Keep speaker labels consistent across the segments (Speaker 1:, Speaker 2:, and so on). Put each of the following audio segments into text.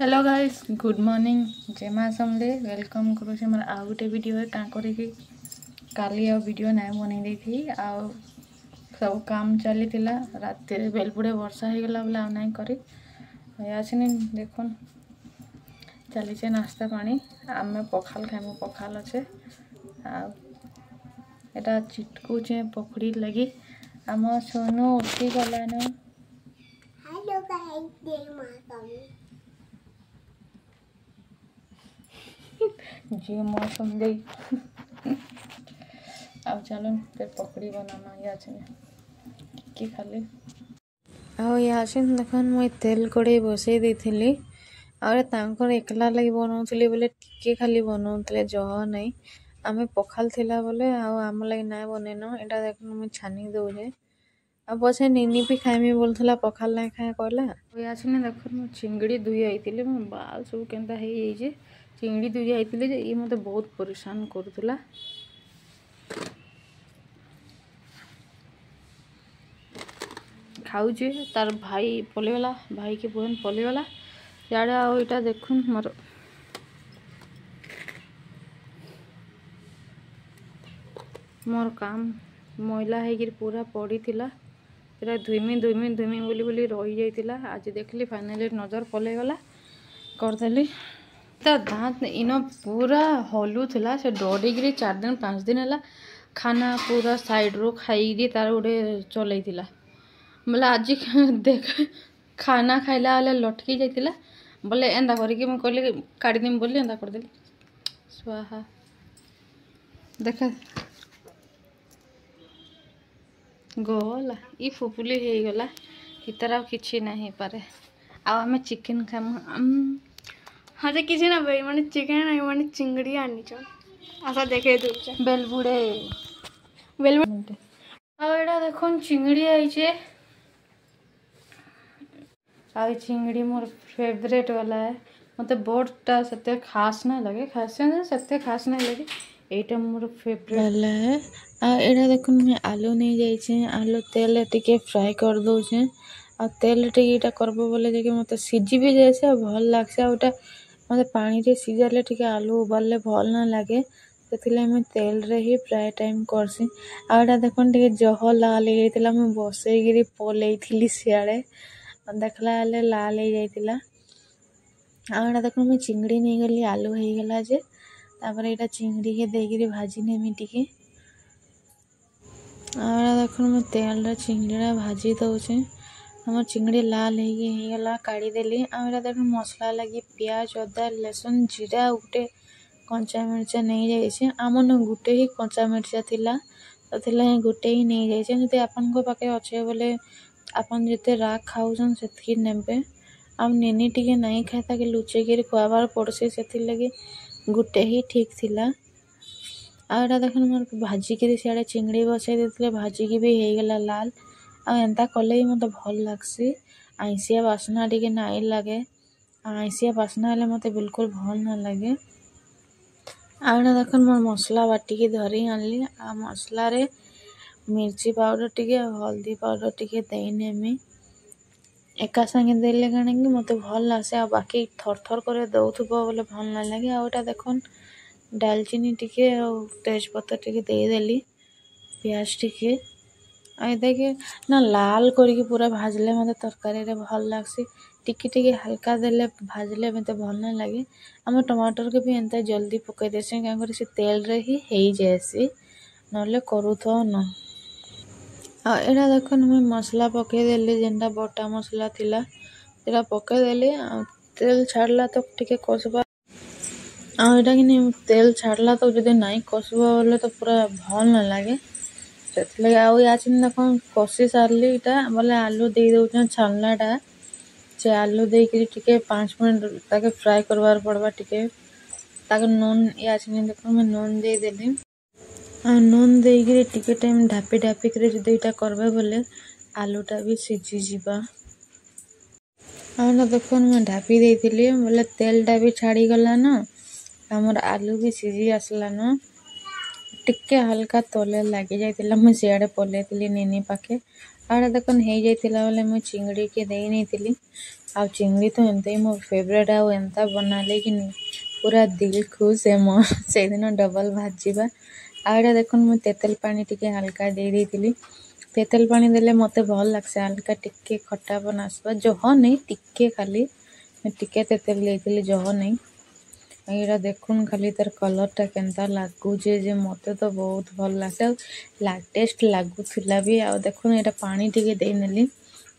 Speaker 1: Hello guys good morning जय माँ समले welcome करुचे मोर आउ गोटे वीडियो है काँ करी काली आ वीडियो ना बन थी आउ सब काम चली रात बेलपुड़े वर्षा हो गला बोले आउ करी आसनी देखुन चलीचे नास्ता पानी आम पखाल खाइमु पखाल अच्छे आटा चिटकुचे पकड़ी लगी आम सोनू उठी गलान
Speaker 2: हेलो गाइस जय माता दी
Speaker 1: जी मौसम दे अब चलो फिर पकड़ी बनाना कि खाली आसिन देखन मुई तेल कड़े बसई देथिली और तांकर एकला लगी बनाउथली बोले टिके खाली बनाउथले जह नहीं आमे पखाल थिला बोले आम लगी ना बनैन एटा देखन मुई छानी दउजे अब पछे निनी भी खाइमी बोलथला पखाल ना खाए कहला आसिन देखन मु चिंगड़ी दुई आइतिले मो बाल सब केनता हे जे चिंगड़ी दुई आइतिले जे ई मते बहुत परेशान करथला खाऊचे तार भाई पलेगला भाई के बहन पलेगला याडे आटा देखुन मोर काम मैला है पूरा पड़ी थिला पूरा धुइमी बोली बोली रही जाइतिला आज देखली फाइनली नजर पलेगला करदेली ता दांत इन पूरा हलू थिला से डरिकी 4 दिन 5 दिन है खाना पूरा साइड रो खाई तार गोटे चलई बोले आज देख खाना खाइला वाले लटकी जाइतिला बोले एंदा करके मैं कहली काढ़ीदेमी बोली एंदा करदेली स्वाहा देख गला ई फुफुली हो गला इतर किसी ना हो पारे आम चिकेन खामु
Speaker 2: हाँ तो किसी ना भाई मैंने चिकन नहीं मैंने चिंगड़ी आनी चल ऐसा देखे दूर
Speaker 1: बेलबुड़े
Speaker 2: वेलवेट
Speaker 1: आड़ा देखो चिंगड़ी आई आ चिंगड़ी मोर फेवरेट वाला है मत बोर्डटा से खास ना लगे खास से खास ना लगे यहीटा मोर फेवरेट वाला है एटा देख मैं आलू नहीं जाइए आलू तेल टिके फ्राए कर दौचे आ तेल टिके करब बोले मत सीझी भी जाए भल लगे आटा मत पानी रे सीझाले टिके आलू उबाले भल ना लगे से तेल रे ही प्राय टाइम करसी आटा देख टे जह लाल हो बसईकि पलई सियाड़े देखला लाल हो जाइतिला आटा देख मैं चिंगड़ी नहीं गली आलू हो गला जे तापर एटा चिंगड़ी के देगी भाजी नेमी टिके आड़ा देख मैं तेल चिंगड़ी भाजी दौचे हमर चिंगड़ी लाल होगला काढ़ी देली आटा देख मसला लगी प्याज अदा लहसुन जीरा गोटे कंचा मिर्चा नहीं जाइए आमन गोटे ही कंचा मिर्चा थिला तो गोटे ही नहीं जाइए जब आपन पाखे अच्छे बोले आपन जिते राग खाऊन से नेबे आम नेनी टिके नहीं खाए लुचेक खुआबार पड़सी से लगे गोटे ही ठीक थिला आटा देख मोर भाजिक सियाड़े चिंगड़ी बसई देते भाजिक भी होगला लाल आंता कले मत भल लगसी आईसिया बास्ना टिके नाई लगे आईसिया बास्ना हेले मत बिल्कुल भल ना लगे आटा देख मोर मसला बाटिकी धरी आनली आ मसला रे मिर्ची पाउडर टिके हल्दी पाउडर टिके देनेमी एका संगे देले कण कि मत भल लगे आ बाकी थर थर कर दौथुब बोले भल ना लगे आटा देखन डालचीनी टिके तेजपत्ता टिके देदेली प्याज टिके देखे ना लाल करके पूरा भाजले मत तरकारी रे भल लगसी टिके टिके हल्का देले भाजले मत भल ना लगे आम टमाटर के भी एंता जल्दी पकई देसी क्या कर तेल रे ही हो जाएसी नले करूथो न एटा देख मैं मसला पकईदेली जेनटा बटा मसला थिला सेटा पकईदेली तेल छाड़ला तो टिके कसबा आटा कि नहीं तेल छाड़ला तो जब नहीं कसबा बोले तो पूरा भल ना लगे से आचिन देख कषि सारे इटा बोले आलू दे दौन छानलाटा से आलू देके 5 मिनट ताके फ्राए करवार पड़वा टिके ताके नून आचिन देख मैं नून देदेली नून देके टिके टाइम ढापी ढापी कर जो इटा करबे बोले आलूटा भी सीझी जीवा देख मैं ढापी देती बोले तेलटा भी छाड़ी गला न हमर आलू भी सीझी आसला न टिके हल्का तले लगी जाइतिला मैं सियाड़े पलैतिली नेनी पाखे आड़ा देखन हो जाइतिला बोले मुई चिंगड़ी के देई नहीं आ चिंगड़ी तो एमते ही मोर फेवरेट आ एंता बनाले कि नहीं पूरा दिल खुश है मोर से दिन डबल भाजीबा आड़ा देखन मुई तेतल पानी टिके हल्का दे देइतिली तेतल पानी देले मते भल लागसे हल्का टिके खट्टा बनासबा जह नहीं टिके खाली टिके तेतल देइतिली जह नहीं एटा देखुन खाली तार कलर टा केनता लागुचे जे मते तो बहुत भल लागसे टेस्ट लागुथिला भी आ देखुन एटा पानी टिके देई नेली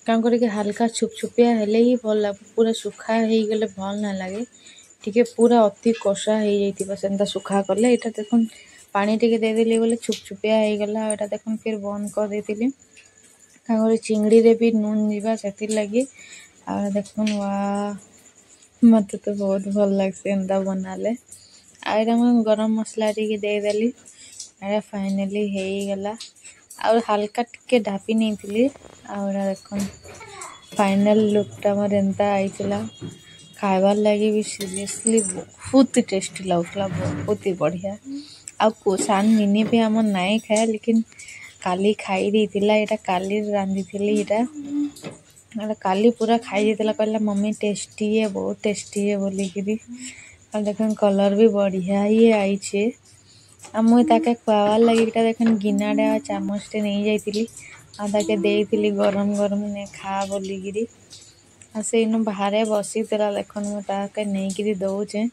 Speaker 1: काम करे के हल्का छुपछुपिया हेले ही भल लाग पूरा सुखा हेई गेले भल ना लागे टिके पूरा अति कषा हेई जाइतिबा सेंता सुखा करले एटा देखुन पानी टिके दे देली बोले छुपछुपिया हेई गेला एटा देखुन फिर बंद कर देतिली काम करे चिंगड़ी रे भी नून जीवा सेति लगी आ देखुन वाह मते तो बहुत भल लागसे एंता बनाले आइरा मैं गरम मसला टिके दे देली आइरा फाइनली हेई गेला और हल्का टिके ढापी नहीं थिली और देखुन फाइनल लुक टा मोर एंता आइतिला खाइबार लगी भी सीरियसली बहुत टेस्टी लागुला बहुत ही बढ़िया आ कोसान मिनी भी हमर नाई खाए लेकिन काली खाई देइतिला एटा काली रांधी थिली एटा काली पूरा खाई देइतिला कहला मम्मी टेस्टी है बहुत टेस्टी है बोली गिरी आ देखन कलर भी बढ़िया ही आइछे आ मुई ताके खुआवार लगी एटा देखन गिनाडे आ चामचटे नहीं जाइतिली आ ताके देइतिली गरम गरम ने खा बोली गिरी आ से इनु बाहरे बसी देला देखन मु ताके नहीं गिरी दउचे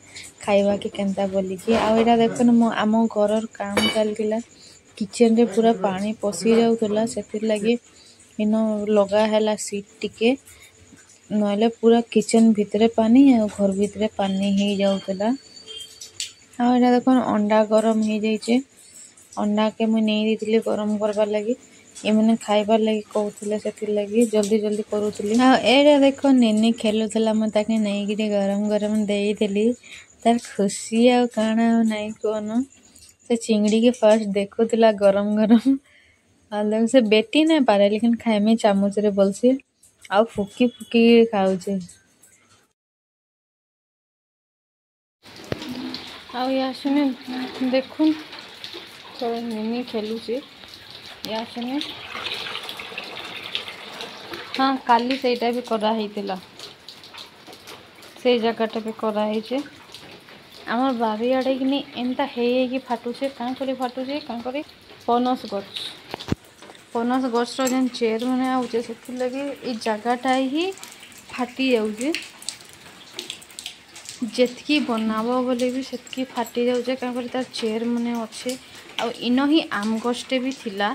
Speaker 1: खाइबा के केनता बोली कि आ एटा देखन मो आमो घरर काम चलतिला किचन रे पूरा पानी पसी जाउतला सेतिर लगी इनो लगा हैला सीट टिके नहले पूरा किचन भितरे पानी आ घर भितरे पानी ही जाउतला आ एटा देखन अंडा गरम हो जाइचे अंडा के मुई नहीं देतिली गरम करबार लगी एमने खाइबार लगी कहउतले सेतिर लगी जल्दी जल्दी करूतली आ एटा देखो नेनी खेलुतला म ताके नहीं गिरी गरम गरम देई देली तार खुशी आ काना नहीं कोन से चिंगड़ी के फर्स्ट देखुतला गरम गरम अलग से बेटी नहीं पारे लेकिन खाए में चामच रे बोलसी आ फुकी फुकी खाउचे आ यासने देखुन तो निनी खेलुचे यासने हाँ काली सेटा भी करा हेतिला से जगहटा भी करा हेचे आमर बारी आड़े कि नहीं एंता हे फाटुचे काँ करे फाटुचे काँ करे पनस गछ जेन चेयर मैंने आउचे से लगी ये जगहटा ही फाटी जाऊे जेतकी बनाब बोले भी सेतकी फाटी जाऊे क्या तार चेयर मैंने अच्छे आ इन ही आम गछटे भी थिला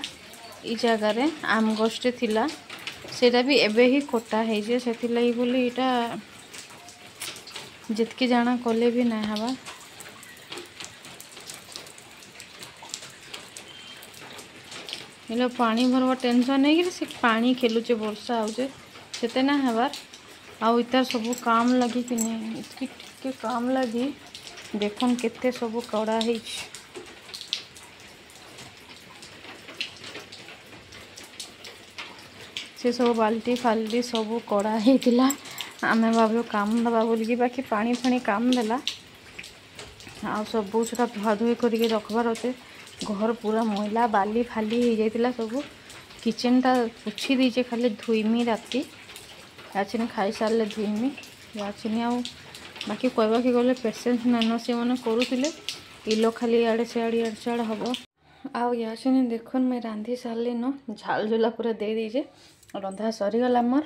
Speaker 1: ई जगार आम गछटे थिला सेटा भी एबे ही कटा है से लगी बोली इटा जितकी जाना कले भी ना हवा इला पानी भरवा टेंशन नहीं कि पानी खेलुचे वर्षा आउचे सेते ना हबार आ इतार सब काम लगी कि नहीं इसकी टिके काम लगी देखुन केते सब कड़ा है से सब बाल्टी फाल्टी सब कड़ा होता आमे भाव काम दबा बोलिकी बाकी पानी फानी काम देला आ सब सेटा धुआ धुई करके रखबार अच्छे घर पूरा मैला बाली फाली हो जाता सब किचन टा पोछी दीचे खाली धुईमी राति याचिनी खाई सारे धुईमी याचिनी आ बाकी कहवा कि गले पेसेंस नान से मैंने करुले इलो खाली आड़े सियाड़े हम आउ याचिनी देखुन मैं रांधि सारे न झाल झुला पूरा दे दीचे रंधा सरीगला मोर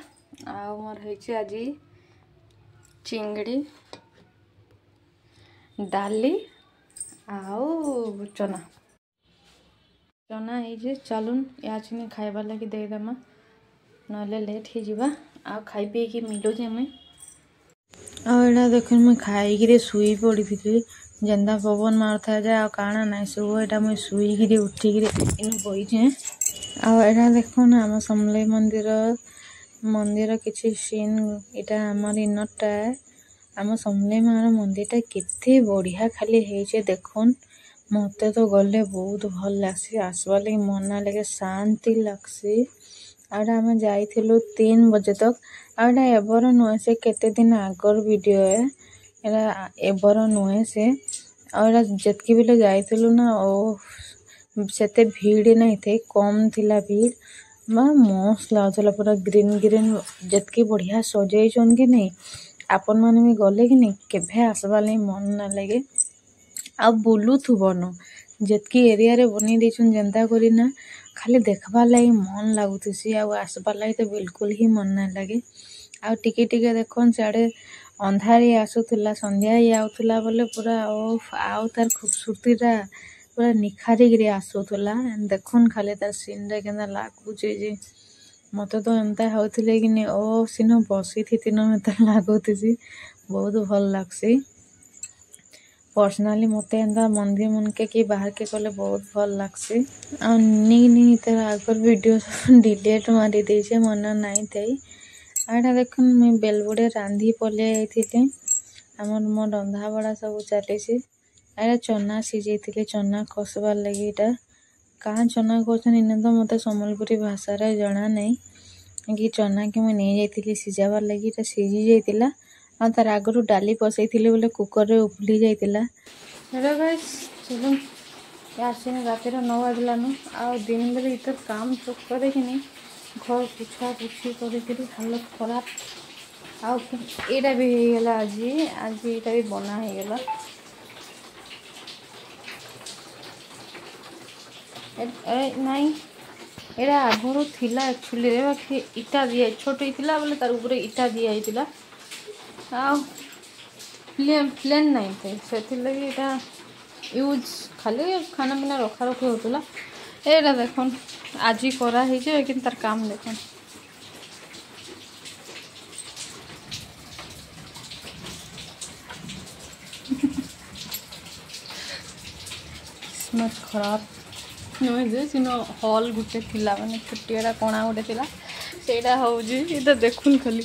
Speaker 1: आ मोर है आज चिंगड़ी डाली आउ चना चना है चलुन याचिनी खाइबार लगी देदेमा ना लेट हो खाई पी कि मिलुचे मुई आड़ा देखुन मुई खाई शुई पड़ी थी जेन्दा पवन मारुता जाए काना ना सब एटा मुई शुई उठिक इन बहीचे आड़ा देखुन आम समलेई मंदिर किसी सीन इटा आमर इनटा आम समलेई मार मंदिरटा केते बढ़िया खाली है देखुन मते तो गले बहुत भल लगसी आसबार लगे मन ना लगे शांति लगसी आड़ा आम जाइथिलु 3 बजे तक आड़ा एबर नुहे से केते दिन आगर वीडियो है एरा एबर नुहे से आड़ा जेतकी बेले जाइथिलु ना ओ सेते भीड़ नहीं थे कम थिला भीड़ मस्त लाଗୁଥିଲା पूरा ग्रीन ग्रीन जितकी बढ़िया सजाइछन कि नहीं आपण मैंने भी गले कि नहीं केभे आसबार नहीं मन ना लगे आ बुलूथुबन जितकी एरिया रे बनी देछन जनता करीना खाली देखबार लगी मन लगुथुसी आ आसबार लगी तो बिल्कुल ही मन ना लगे आ टिके टिके देखन सियाड़े अंधारी आसुथुला संध्या आउथुला बोले पूरा ओफ आउ तार खूबसूरतीटा पूरा निखारिक आसुथुला देखुन खाली तार सीन रे केना लागुचे जे मत तो एमता होथिले कि नहीं ओ सिनो बसी थी तीन मत लागुथुसी बहुत भल लागसी पर्सनाली मते एंदा मंदिर मन के बाहर के कले बहुत भल लागसी आ नी तर आगर वीडियो डिलीट मारी देछे मन नाई थई आटा देखन मैं बेलबुड़े रांधी पले आइथिले हमर मो रंधा बड़ा सब चलेछे आटा चना सिझेइथिले चना कसबार लगी एटा कहाँ चना कहछन इने तो मते सम्बलपुरी भाषा रे जणा नहीं कि चना के मैं नहीं जाइथिले सिझाबार लगी एटा सिझी जाइतिला आ तार आगरु डाली पसैथिले बोले कुकर रे उफली जाइतिला हेलो गाइस चलो आसिन रात 9 बजलानु आ दिन बेले इतर काम तो करे कि नहीं घर पुछा पुछी कर हालत खराब आउ एटा भी हो गला आज एटा भी बना हो गला नहीं एटा आगुरु थिला एक्चुअली रे बाकी इटा दिया छोट हितिला बोले तार ऊपर इटा दिया हितिला आ प्लेन नहीं थे से लगी एटा यूज खाली खाना पीना रखा रखी होतला एटा देखन आज करा है लेकिन तार काम देखन किस्मत खराब नुहे जे सिनो हॉल गुटे थिला माने छुट्टियाटा कोणा गुटे थिला सेटा होउजी इता देखुन खाली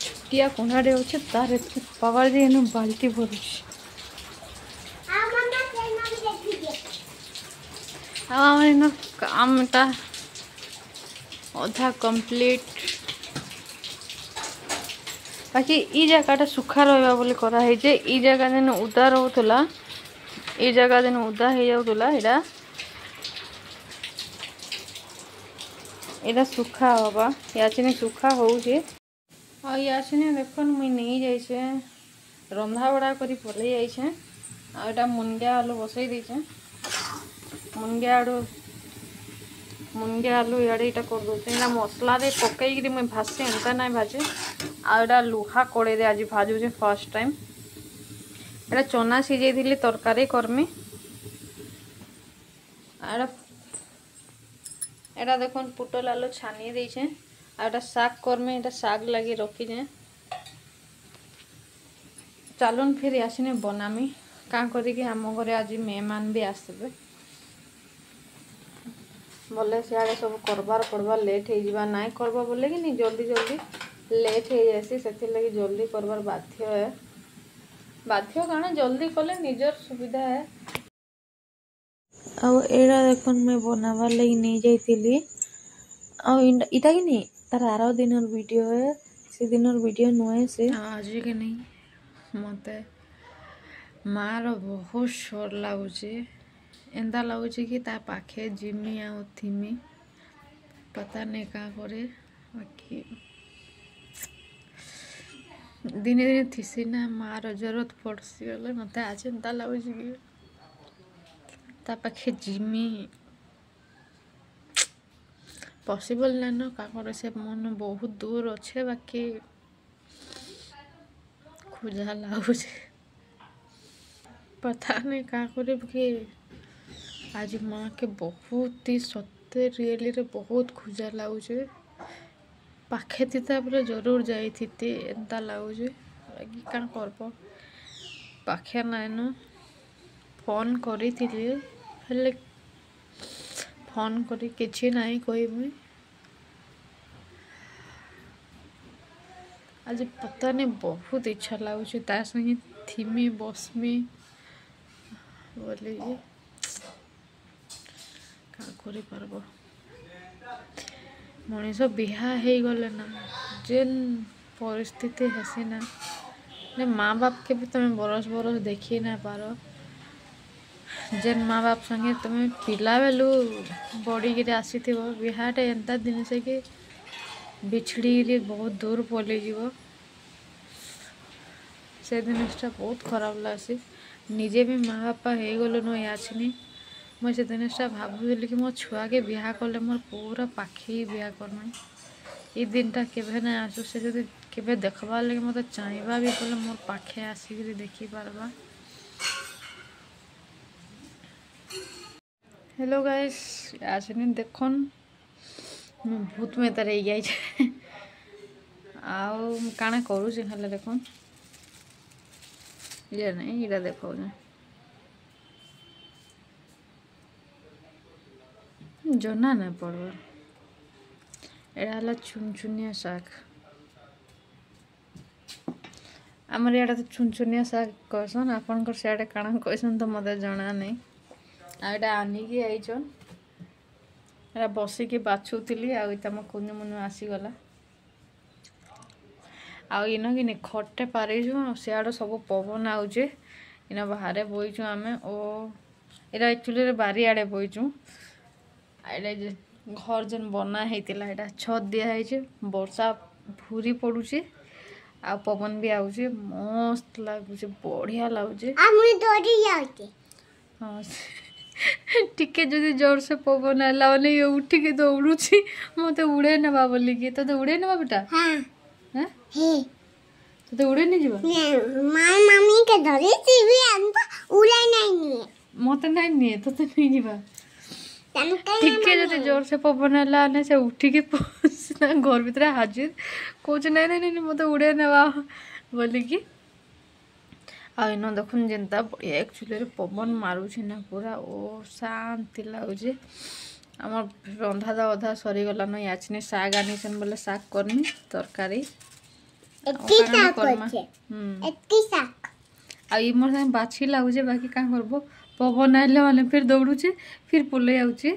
Speaker 1: छुट्टिया कोणाडे होचे तार एते पावर जे एनु बाल्टी भरुछ आम कामटा अधा कंप्लीट बाकी ई जगह सुखा रहा बोले करा है जे ई जगह दिन उदा रोला ई जगह दिन उदा हो जाऊला एटा सुखा हवा याचिने सुखा होउछे आ याचिने देखन मुई नहीं जाइछे रंधा बड़ा करी पले जाइछे आ एटा मुनगा आलू बसई देछे मुनगा आलू इे इटा कर दूसरे मसला रे पकईकरी मुई भाजसे एंता ना भाजे आटा लुहा कड़े आज भाजुचे फर्स्ट टाइम एटा चना सिझे तरकारी करमी एटा देखुन पुटल आलू छानी देछे आटा साग करमी एटा साग लगी रखीजे चलुन फिर आसने बनामी क्या करी आम घरे आज मेहमान भी आसबे बोले सियाड़े सब करबार पड़बार लेट हो जावा नाई करबा बोले कि नहीं जल्दी जल्दी लेट हो जासी से लगी जल्दी करबार बाध्य है बाध्य काना जल्दी कले निजर सुविधा है आ एड़ा देखन मैं बनाबार लगी नहीं जाइतिली आ इटा कि नहीं तार आरो दिनर वीडियो है से दिनर वीडियो नुहे से आज के नहीं मते मार बहुत शोर लगुचे एंता लगुचे कि ता पाखे जिमी आ थिमी पता नहीं क्या करे बाकी दिने दिने थीसी ना मार जरूरत पड़सी गले मत आज एंता लगुचे कि ता पाखे जिमी पॉसिबल ना न का करे से मन बहुत दूर अच्छे बाकी खुजा लगुचे पता नहीं क्या करे कि आज माँ के बहुत ही सत्य रियली रे बहुत खुजा लगुचे पाखे थीता पर जरूर जाइथिते एंता लगुचे बाकी क्या करब पाखे नाइन फोन करी हेले फोन करी किछि नहीं कहमी आज पता नहीं बहुत इच्छा लगुचे ता संगे थीमी बसमी बोले क्या करि पारबो मनीष बिहा हो गले ना जेन परिस्थिति हेसी ना माँ बाप के भी तुम बरस बरस देखी ना पार जेन माँ बाप संगे तुम्हें पिला बेलू बड़ी आसी बिहाटे एंता जिनस कि बिछड़ी बहुत दूर पलि जीव से जिनटा बहुत खराब लगे। निजे भी माँ बापा हो गलुन याचिनी मुझे से जिनटा भावुली कि मो छुआ के बिहा कले मोर पूरा पाखी बिहा करना ये दिनटा केवे ना आसू से जो केवे देखबार लगे मत चाहवा भी बोले मोर पाखे आसिक देखी पारबा। हेलो गाइस आज देखन भूत में तार जाए आउ काना करूँ खाले देखन ये नहीं इरा देखो जना ना पड़वा एड़ा चुनचुनिया शाग आमर इे तो चुनचुनिया शाग कहसन आपन सियाड़े काना कहसन तो मत जना नहीं आईटा आनिकी आईचन एरा बसिकी बाछुली आईटा मो कुनु मुनु आसीगला आउ इन कि खटे पारिछु सियाड़ सब पवन आउचे इन बाहर बोईचु आमे ओ एरा एक्चुअली बारी आड़े बोईचु आड़े घर जन बना हेतिला एटा छत दिया है वर्षा भूरी पड़ुचे आ पवन भी आउचे मस्त लागुचे बढ़िया लागुचे हाँ टिके जदि जोर से पवन आला वाले ये उठिके दौड़ुची मत उड़े नवा बोलिकी तो उड़े नवा बेटा हाँ तो उड़े नहीं जीवा माय मम्मी के धरे टीवी अनपा उड़े नहीं मत नहीं तो नहीं जीवा टिके जदि जोर से पवन आला ने से उठिके पहुंचना घर भीतर हाजिर कोच नहीं नहीं मत उड़े नवा बोलिकी आ इन देखुन जेनता बढ़िया एक्चुअली पवन मारुछि ना पूरा ओ शांति लगुचे आम रंधा दा अधा सरीगला न याचनी साग आनीछन बोले साग करनी तरकारी मोर बाछी लगुचे बाकी क्या करबो पवन आइले माने फिर दौड़ुचे फिर पलि आउचे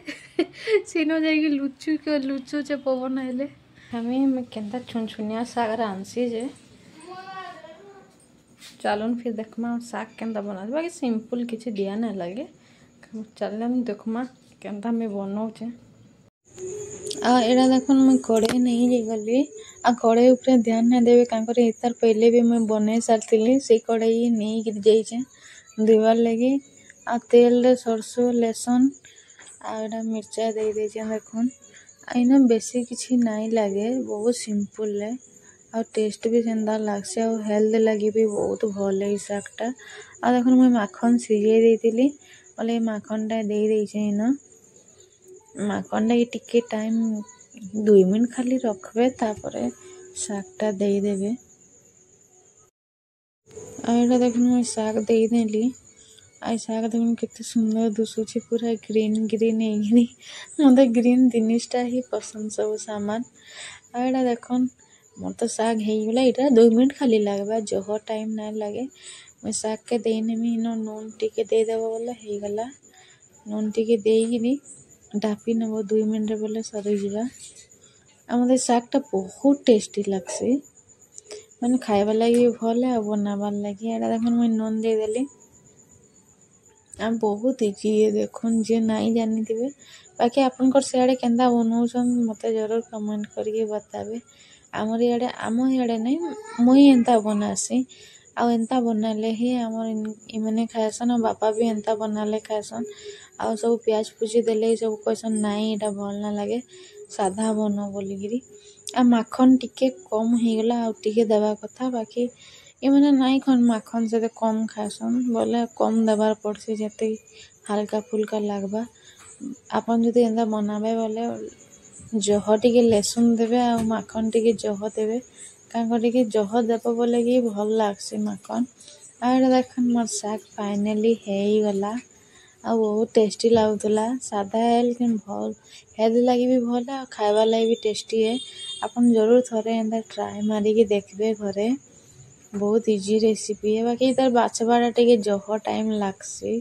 Speaker 1: सीनो जाइए लुचुचे पवन आइले हमें केनता छुनछुनिया साग आनसी जे चलन फिर देखमा साग केनता बना बाकी सिंपल किसी दिया ना लगे चलन देखमा केनता मैं बनाऊे एड़ा देखन मैं कड़े नहीं गली आ कड़े ऊपर ध्यान ना देवे कांकर इतार पहले भी मैं बने सारी से कड़े नहीं गिर जाइए देवार लगे आ तेल सरसों लहसुन आड़ा मिर्चा दे दीजिए देखन आईना बेसी किसी नहीं लगे बहुत सिंपल है और टेस्ट भी सेंदा लागसे और हेल्थ लगी भी बहुत भल है शागटा आ देखो मैं माखन सीझे देती बोले माखनटा दे देछे इन माखनटा टिके टाइम 2 मिनट खाली रखबे तापरे शागटा दे देबे आईटा देखो मैं शाग दे देली आई शाग देखो केते सुंदर दुसुची पूरा ग्रीन ग्रीन है मत ग्रीन जिनिसटा ही पसंद सब सामान आईटा देखन मोर तो शाग होगा यहाँ 2 मिनट खाली लगवा जह टाइम ना लगे मैं शाग के देनेमी इन नून टिके देदेव बोले होगला नून टिके देगी डापी नब 2 मिनट बोले सरीजा आम शागटा बहुत टेस्टी लगसी मैंने खाइबा लगी भल आ बनाबार लगी एटा देख मुझे नून देदेली आ बहुत इजी है देखुन जे नहीं जानी थे बाकी आपन सियाड़े केन्ता बनाऊन मत जरूर कमेंट करके बतावे आमर इे नहीं मुई एंता बनासी आउ एंता बनाले ही आमर इमने खाएसन और बापा भी एंता बनाले खाएसन आउ सब प्याज पूजी देले सब कहसन नाई एटा भल ना लगे साधा बन बोलिकी आ माखन टिके कम होगला आउ टिके देवा कथा बाकी इमने नाई खन माखन से कम खाएसन बोले कम देवार पड़सी जते हल्का फुल्का लगवा आपन जदि एंता बनाबे बोले जह टिके लहसुन देवे आ माखन टिके जह देवे क्या जह देव बोले कि भल लगसी माखन आड़ा देखन मोर शाग फाइनाली होगला आ बहुत टेस्टी लगुला सादा है लेकिन भल हेल्थ लगी भी भल आ खाइबा लगी भी टेस्टी है आपन जरूर थोड़े एंता ट्राए मारिकी देखबे घरे बहुत इजी रेसिपी है बाकी तार बाछबाटा टिके जह टाइम लगसी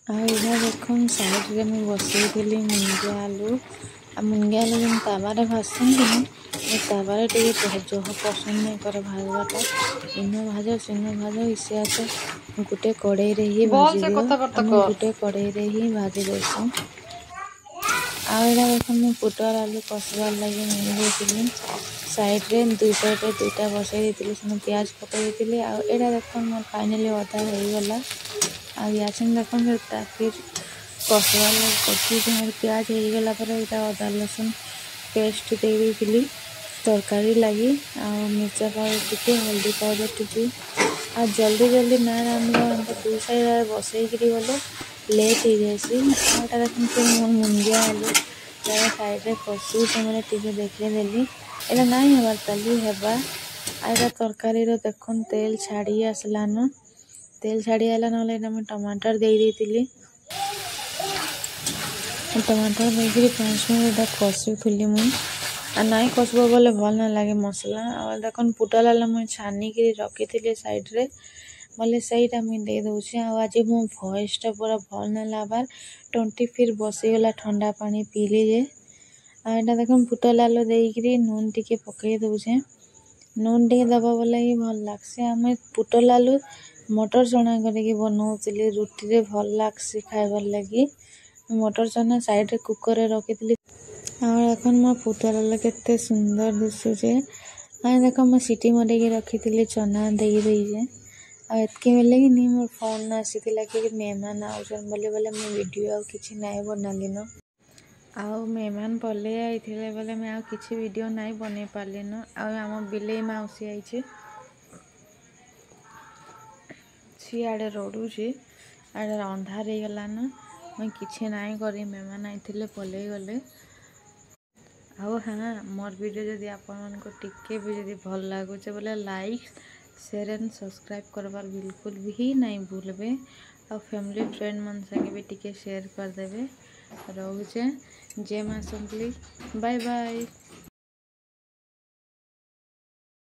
Speaker 1: यहाँ देख साइड में बसई मुंगे आलू आ मुंगे आलू जन ताबारे भाजसन कि ताबारे टे जह पसंद नहीं करे भाजवाटा इन भाज सिन भाज इसे आसे गोटे कड़ाई रे ही भाजी दियो गोटे कड़ाई रे ही भाजी देसी आड़ा देख मुझे पुटल आलू कषबार लगे नहीं साइड रे दुई साइड रे दुईटा बसई देती प्याज पकई देती आड़ा देख मोर फाइनाली अधा हो गला आछन देख फिर कषबार लगे कषी मोर प्याज हो गला पर यहाँ अदा लसुन पेस्ट दे देती तरकारी लगी मिर्चा पाउडर टी हल्दी पाउडर टी आ जल्दी जल्दी ना रांध दुई साइड बसई गले लेट हो जासी आटा देख फिर मोर मुंडिया आलू जरा साइड रे कषु से मैंने टी देखे देली एला नहीं हबार तली हेबा आइरा तरकारी रो देखन तेल छाड़ी आसलान तेल छाड़ी आला ना मैं टमाटर दे देती टमाटर देकर 5 मिनट कषुली मुई आ नहीं कषब बोले भल ना लगे मसला और देखन पुटल आलू मुझे छानिक रखी थी साइड रे बोले सहीटा मुझे दे दूचे आज मो भॉइसटा पूरा भल ना लाबार टंटी फिर बसीगला ठंडा पानी पीली जे आटा देख पुटल आलू देकर नून टिके पकई दूचे नून टिके दबा बोले ही भल लगसे आम पुटल आलू मटर चना करके बनाऊली रुटी रे भल लगसी खाइबार लगी मटर चना साइड रे कुकर रे रखी थी और एखन मो पुटल आलू केते सुंदर दिशुचे आए देख मैं सीटी मरे रखी थी चना दे देजे आतके बेले कि नहीं मोर फोन आसी कि मेहमान आउन बोले बोले मैं वीडियो किसी नाई बनाली न आउ मेहमान पले आई बोले मैं किसी वीडियो नाई बन पारली न आम बिले मौसी आई सी आड़े रड़ुची आड़े अंधार हो गला न मैं किसी नाई करी मेहमान आई पले गले आउ हाँ मोर वीडियो जदि आपण टिके भी जदि भल लगुचे बोले लाइक शेयर एंड सब्सक्राइब करबार बिल्कुल भी नहीं भूलबे और फैमिली फ्रेंड मन संगे भी टिके शेयर करदेवे रोचे जय मां सिंपली बाय बाय।